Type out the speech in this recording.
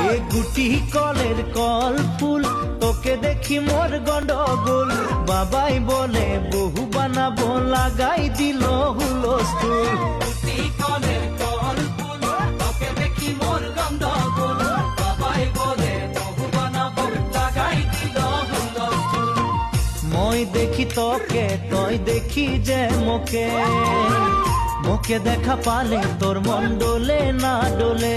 এ গুটি কলের কল ফুল তোকে দেখি মোর গন্ডগোল বাবাই বলে বহু বানাবো লাগাই দিল হুলস্থুল গুটি কলের কল ফুল তোকে দেখি মোর গন্ডগোল বাবাই বলে বহু বানাবো লাগাই দিল হুলস্থুল মই দেখি তোকে তই দেখি যে মোকে মোকে দেখা পালে তোর মন ডোলে না ডোলে